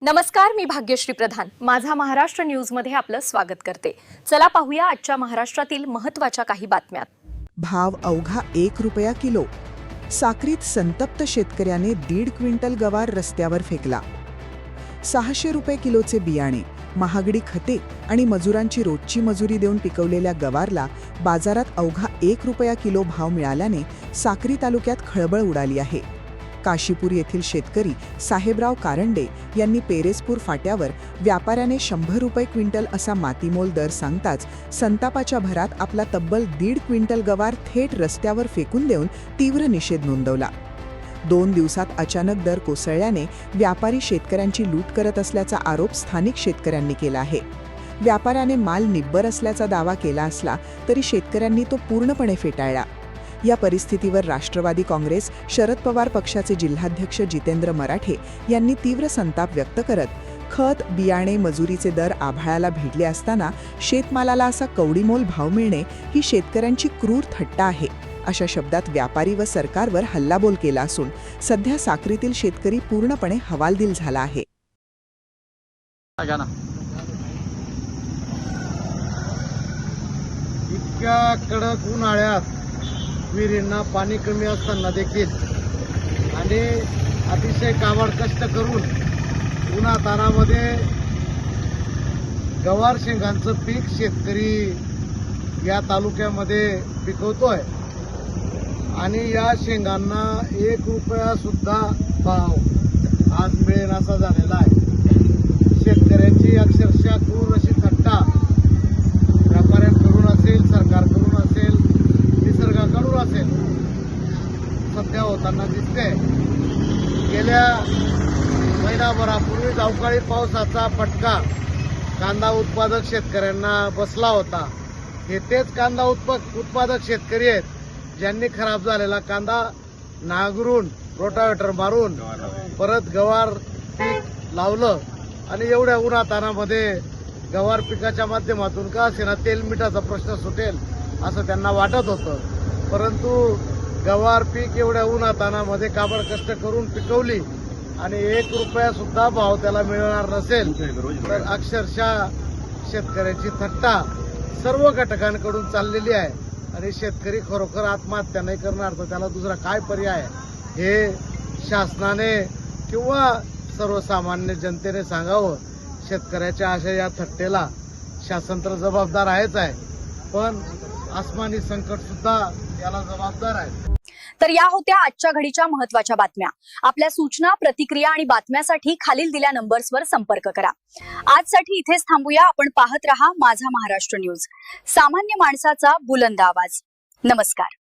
नमस्कार, मी भाग्यश्री प्रधान माझा महाराष्ट्र न्यूज मध्ये आपलं स्वागत करते। चला पाहूया आजच्या महाराष्ट्रातील महत्त्वाच्या काही बातम्या। भाव अवघा 1 रुपया किलो। साक्रीत संतप्त शेतकऱ्याने 1.5 क्विंटल गवार रस्त्यावर फेकला। 600 रुपये किलोचे बियाणे, महागडी खते आणि मजुरांची रोजची मजुरी देऊन पिकवलेल्या गवारला बाजारात अवघा 1 रुपया किलो भाव मिळाल्याने साक्री तालुक्यात खळबळ उडाली आहे। काशीपूर येथील शेतकरी साहेबराव कारंडे यांनी पेरेसपूर फाट्यावर व्यापाऱ्याने 100 रुपये क्विंटल असा मातीमोल दर सांगताच संतापाच्या भरात आपला तब्बल 1.5 क्विंटल गवार थेट रस्त्यावर फेकून देऊन तीव्र निषेध नोंदवला। 2 दिवसात अचानक दर कोसळल्याने व्यापारी शेतकऱ्यांची लूट करत असल्याचा आरोप स्थानिक शेतकऱ्यांनी केला आहे। व्यापाऱ्याने माल निब्बर असल्याचा दावा केला असला तरी शेतकऱ्यांनी तो पूर्णपणे फेटाळला। या परिस्थितीवर राष्ट्रवादी काँग्रेस शरद पवार पक्षाचे जिल्हाध्यक्ष जितेंद्र मराठे यांनी तीव्र संताप व्यक्त करत खत, बियाणे, मजुरीचे दर आभाळाला भिडले असताना शेतमालाला असा कवडीमोल भाव मिळणे ही शेतकऱ्यांची क्रूर थट्टा आहे, अशा शब्दात व्यापारी व सरकारवर हल्लाबोल केला असून सध्या साक्रीतील शेतकरी पूर्णपणे हवालदिल झाला आहे। इतक्या कडक उन्हाळ्यात विहिरींना पाणी कमी असताना देखील आणि अतिशय काबाड कष्ट करून उन्हातानामध्ये गवार शेंगांचं पीक शेतकरी या तालुक्यामध्ये पिकवतोय आणि या शेंगांना 1 रुपया सुद्धा भाव आज मिळेनासा झालेला आहे। शेतकऱ्यांची अक्षरशः क्रूर अशी थट्टा व्यापाऱ्यांकडून असेल, सरकारकडून असेल, निसर्गाकडून असेल सध्या होताना दिसते। गेल्या महिनाभरापूर्वीच अवकाळी पावसाचा फटका कांदा उत्पादक शेतकऱ्यांना बसला होता। हे तेच कांदा उत्पादक शेतकरी आहेत ज्यांनी खराब झालेला कांदा नांगरून रोटावेटर मारून परत गवार पीक लावलं आणि एवढ्या उन्हातानामध्ये गवार पिकाच्या माध्यमातून का असेना तेल मिठाचा प्रश्न सुटेल असं त्यांना वाटत होतं, परंतु गवार पीक एवढ्या उन्हातानामध्ये काबाड कष्ट करून पिकवली आणि 1 रुपया सुद्धा भाव त्याला मिळणार नसेल तर अक्षरशः शेतकऱ्याची थट्टा सर्व घटकांकडून चाललेली आहे आणि शेतकरी खरोखर आत्महत्या नाही करणार तर त्याला दुसरा काय पर्याय हे शासनाने किंवा सर्वसामान्य जनतेने सांगावं। शेतकऱ्याच्या अशा या थट्टेला शासन तर जबाबदार आहेच आहे, पण आसमानी संकट सुद्धा याला जबाबदार आहे। तर या होत्या आजच्या घडीच्या महत्त्वाच्या बातम्या। आपल्या सूचना, प्रतिक्रिया आणि बातम्यासाठी खालील दिल्या नंबर्सवर संपर्क करा। आजसाठी इथेच थांबूया। आपण पाहत रहा माझा महाराष्ट्र न्यूज, सामान्य माणसाचा बुलंद आवाज। नमस्कार।